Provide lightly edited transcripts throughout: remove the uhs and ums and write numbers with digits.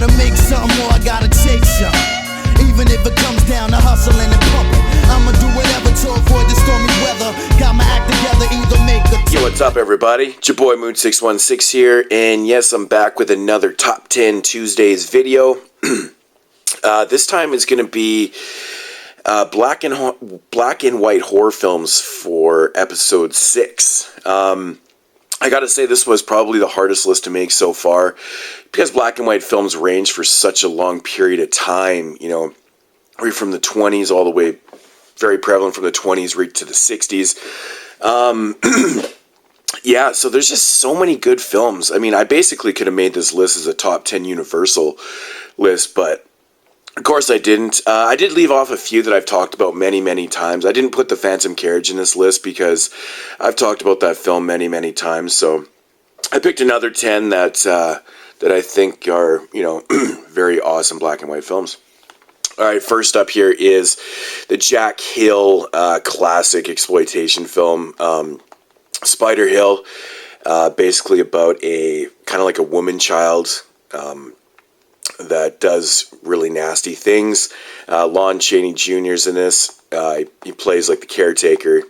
gotta make something or I gotta take some. Even if it comes down to hustling and pumping, I'ma do whatever to avoid the stormy weather. Got my act together, either make a... Yo, what's up, everybody? It's your boy Moon616 here, and yes, I'm back with another Top 10 Tuesdays video. This time is going to be black and white horror films for episode 6. I gotta say, this was probably the hardest list to make so far, because black and white films range for such a long period of time, you know, right from the 20s all the way, very prevalent from the 20s right to the 60s. Yeah, so there's just so many good films. I mean, I basically could have made this list as a top 10 universal list, but of course I didn't. I did leave off a few that I've talked about many times. I didn't put The Phantom Carriage in this list because I've talked about that film many times. So I picked another 10 that I think are, you know, very awesome black and white films. All right, first up here is the Jack Hill classic exploitation film, Spider Hill. Basically about a kind of like a woman child that does really nasty things. Lon Chaney Jr.'s in this. He plays like the caretaker.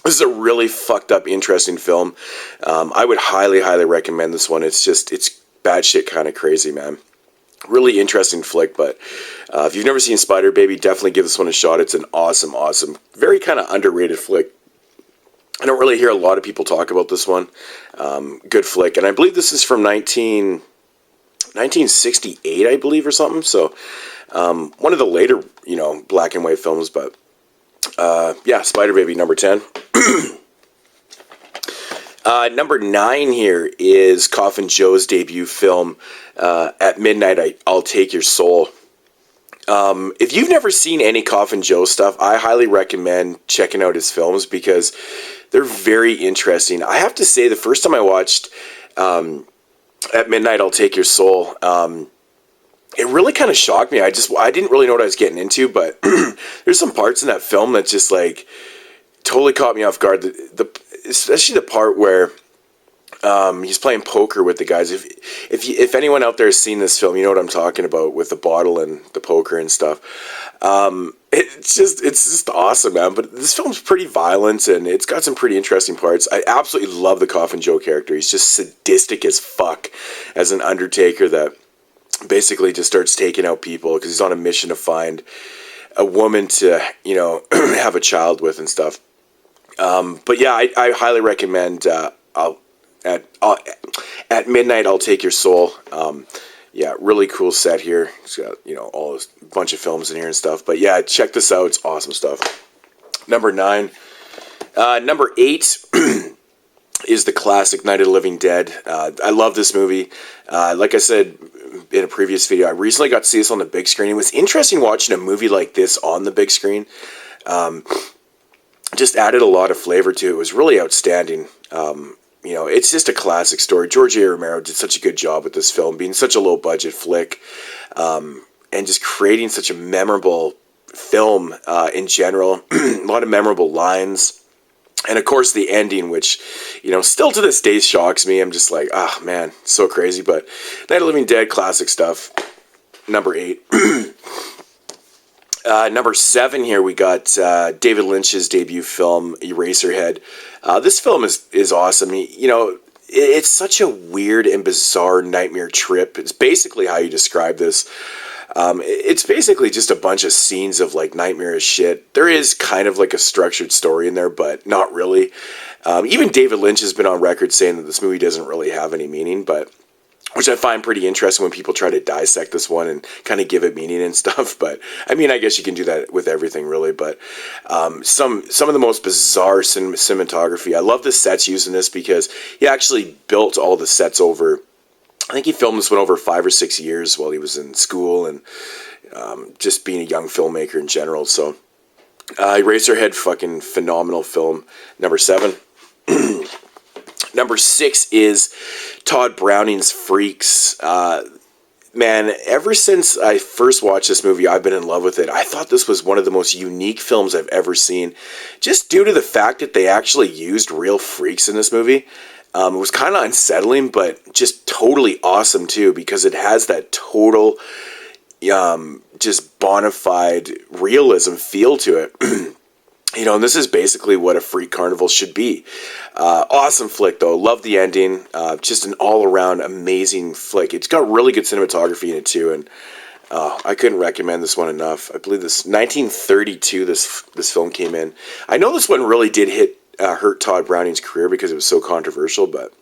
This is a really fucked up, interesting film. I would highly recommend this one. It's batshit kind of crazy, man. Really interesting flick, but if you've never seen Spider Baby, definitely give this one a shot. It's an awesome, very kind of underrated flick. I don't really hear a lot of people talk about this one. Good flick, and I believe this is from 1968, I believe, or something. So one of the later, you know, black and white films. But yeah, Spider Baby, number 10. Number 9 here is Coffin Joe's debut film, At Midnight I'll Take Your Soul. If you've never seen any Coffin Joe stuff, I highly recommend checking out his films because they're very interesting. I have to say, the first time I watched At Midnight I'll Take Your Soul, it really kind of shocked me. I didn't really know what I was getting into, but there's some parts in that film that just like totally caught me off guard. Especially the part where he's playing poker with the guys. If anyone out there has seen this film, you know what I'm talking about with the bottle and the poker and stuff. It's just awesome, man. But this film's pretty violent and it's got some pretty interesting parts. I absolutely love the Coffin Joe character. He's just sadistic as fuck as an undertaker that basically just starts taking out people because he's on a mission to find a woman to, you know, have a child with and stuff. But yeah, I highly recommend At Midnight I'll Take Your Soul. Yeah, really cool set here. It's got, you know, a bunch of films in here and stuff. But yeah, check this out. It's awesome stuff. Number 9. Number 8 is the classic Night of the Living Dead. I love this movie. Like I said in a previous video, I recently got to see this on the big screen. It was interesting watching a movie like this on the big screen. Just added a lot of flavor to it. It was really outstanding. You know, it's just a classic story. George A. Romero did such a good job with this film, being such a low-budget flick, and just creating such a memorable film in general. A lot of memorable lines. And, of course, the ending, which, you know, still to this day shocks me. I'm just like, ah, man, so crazy. But Night of the Living Dead, classic stuff. Number 8. Number 7 here, we got David Lynch's debut film, Eraserhead. This film is awesome. You know, it's such a weird and bizarre nightmare trip. It's basically how you describe this. It's basically just a bunch of scenes of like nightmarish shit. There is kind of like a structured story in there, but not really. Even David Lynch has been on record saying that this movie doesn't really have any meaning, but which I find pretty interesting when people try to dissect this one and kind of give it meaning and stuff. But I mean, I guess you can do that with everything, really. But some of the most bizarre cinematography. I love the sets used in this because he actually built all the sets over. I think he filmed this one over 5 or 6 years while he was in school and just being a young filmmaker in general. So Eraserhead, fucking phenomenal film. Number 7. Number 6 is Todd Browning's Freaks. Man, ever since I first watched this movie, I've been in love with it. I thought this was one of the most unique films I've ever seen, just due to the fact that they actually used real freaks in this movie. It was kind of unsettling, but just totally awesome too, because it has that total, just bona fide realism feel to it. And this is basically what a freak carnival should be. Awesome flick, though. Love the ending. Just an all-around amazing flick. It's got really good cinematography in it, too, and I couldn't recommend this one enough. I believe 1932, this film came in. I know this one really did hurt Todd Browning's career because it was so controversial, but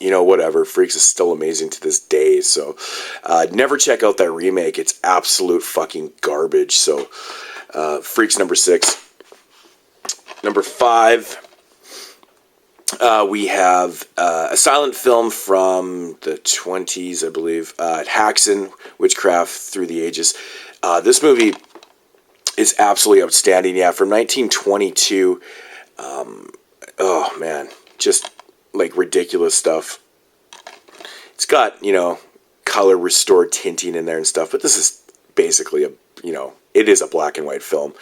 whatever. Freaks is still amazing to this day, so never check out that remake. It's absolute fucking garbage. So Freaks number 6. Number 5, we have a silent film from the 20s, I believe, Haxon, Witchcraft Through the Ages. This movie is absolutely outstanding. Yeah, from 1922. Oh, man, just like ridiculous stuff. It's got, color restored tinting in there and stuff, but this is basically it is a black and white film.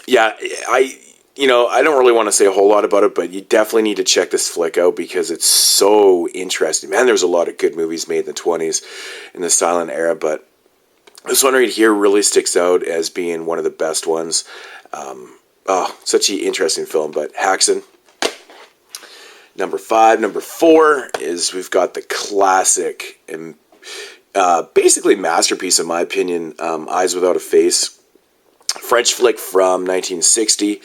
Yeah, I don't really want to say a whole lot about it, but you definitely need to check this flick out because it's so interesting. Man, there's a lot of good movies made in the 20s in the silent era, but this one right here really sticks out as being one of the best ones. Such an interesting film, but Haxon. Number 5. Number 4 is we've got the classic and basically masterpiece, in my opinion, Eyes Without a Face. French flick from 1960.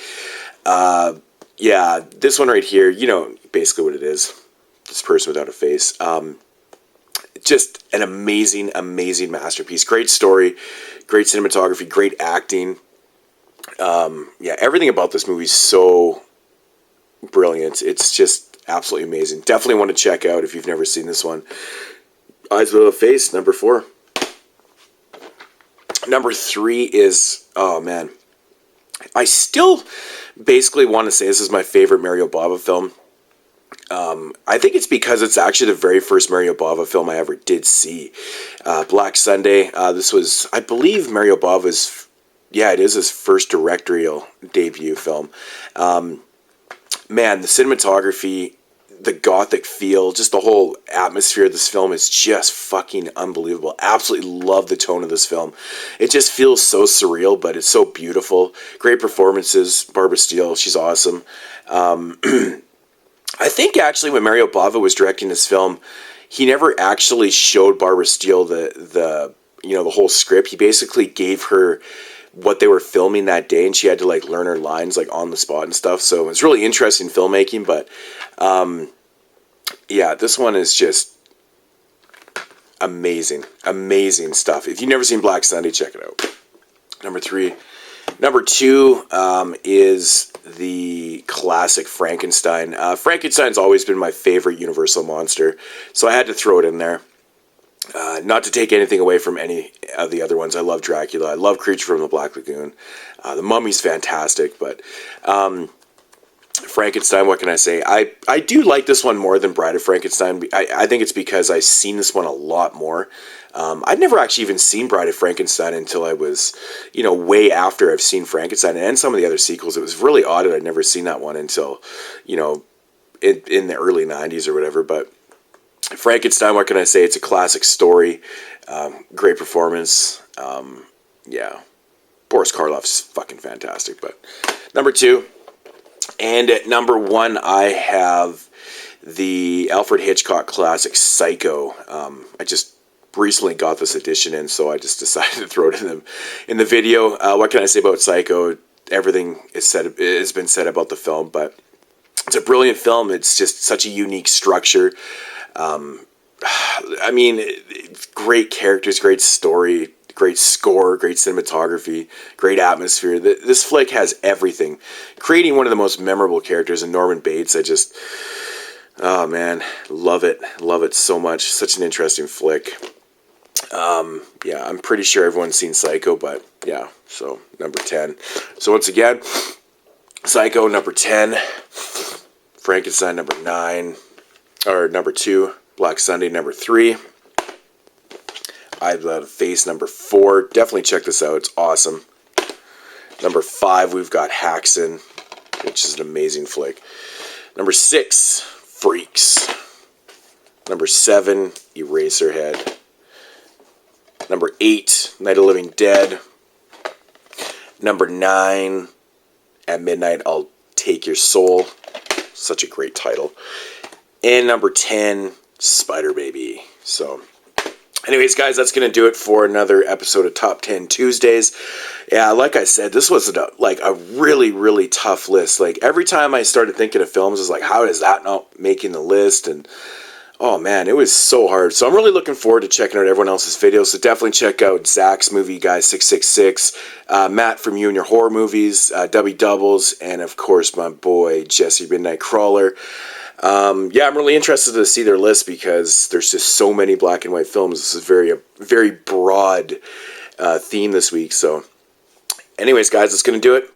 Yeah, this one right here, basically what it is. This person without a face. Just an amazing, amazing masterpiece. Great story, great cinematography, great acting. Yeah, everything about this movie is so brilliant. It's just absolutely amazing. Definitely want to check out if you've never seen this one. Eyes Without a Face, number 4. Number 3 is, oh man, I still basically want to say this is my favorite Mario Bava film. I think it's because it's actually the very first Mario Bava film I ever did see. Black Sunday. This was, I believe, Mario Bava's, it is his first directorial debut film. Man, the cinematography, the gothic feel, just the whole atmosphere of this film is just fucking unbelievable. Absolutely love the tone of this film. It just feels so surreal, but it's so beautiful. Great performances. Barbara Steele, she's awesome. I think actually when Mario Bava was directing this film, he never actually showed Barbara Steele the whole script. He basically gave her what they were filming that day, and she had to learn her lines on the spot and stuff. So it's really interesting filmmaking, but yeah, this one is just amazing stuff. If you've never seen Black Sunday, check it out. Number 3. Number 2 is the classic Frankenstein. Frankenstein's always been my favorite Universal monster, so I had to throw it in there. Not to take anything away from any of the other ones. I love Dracula. I love Creature from the Black Lagoon. The Mummy's fantastic, but Frankenstein, what can I say? I do like this one more than Bride of Frankenstein. I think it's because I've seen this one a lot more. I'd never actually even seen Bride of Frankenstein until I was, way after I've seen Frankenstein and some of the other sequels. It was really odd that I'd never seen that one until, in the early 90s or whatever. But Frankenstein, what can I say? It's a classic story. Great performance. Yeah. Boris Karloff's fucking fantastic. But number 2. And at number 1, I have the Alfred Hitchcock classic Psycho. I just recently got this edition in, so I just decided to throw it in the video. What can I say about Psycho? Everything has been said about the film, but it's a brilliant film. It's just such a unique structure. I mean, great characters, great story, great score, great cinematography, great atmosphere. This flick has everything. Creating one of the most memorable characters in Norman Bates. Oh man, love it. Love it so much. Such an interesting flick. Yeah, I'm pretty sure everyone's seen Psycho, but yeah, so number 10. So once again, Psycho, number 10. Frankenstein, number 9. Or number 2. Black Sunday, number 3. Eyes Without a Face, number 4. Definitely check this out. It's awesome. Number 5, we've got Haxon, which is an amazing flick. Number 6, Freaks. Number 7, Eraserhead. Number 8, Night of the Living Dead. Number 9, At Midnight I'll Take Your Soul. Such a great title. And number 10, Spider Baby. So, anyways, guys, that's going to do it for another episode of Top 10 Tuesdays. Yeah, like I said, this was a really, really tough list. Like, every time I started thinking of films, I was like, how is that not making the list? And, oh man, it was so hard. So I'm really looking forward to checking out everyone else's videos. So definitely check out Zach's movie guy 666, Matt from You and Your Horror Movies, W Doubles, and of course my boy Jesse Midnight Crawler. Yeah, I'm really interested to see their list because there's just so many black and white films. This is a very broad theme this week. So anyways, guys, that's going to do it.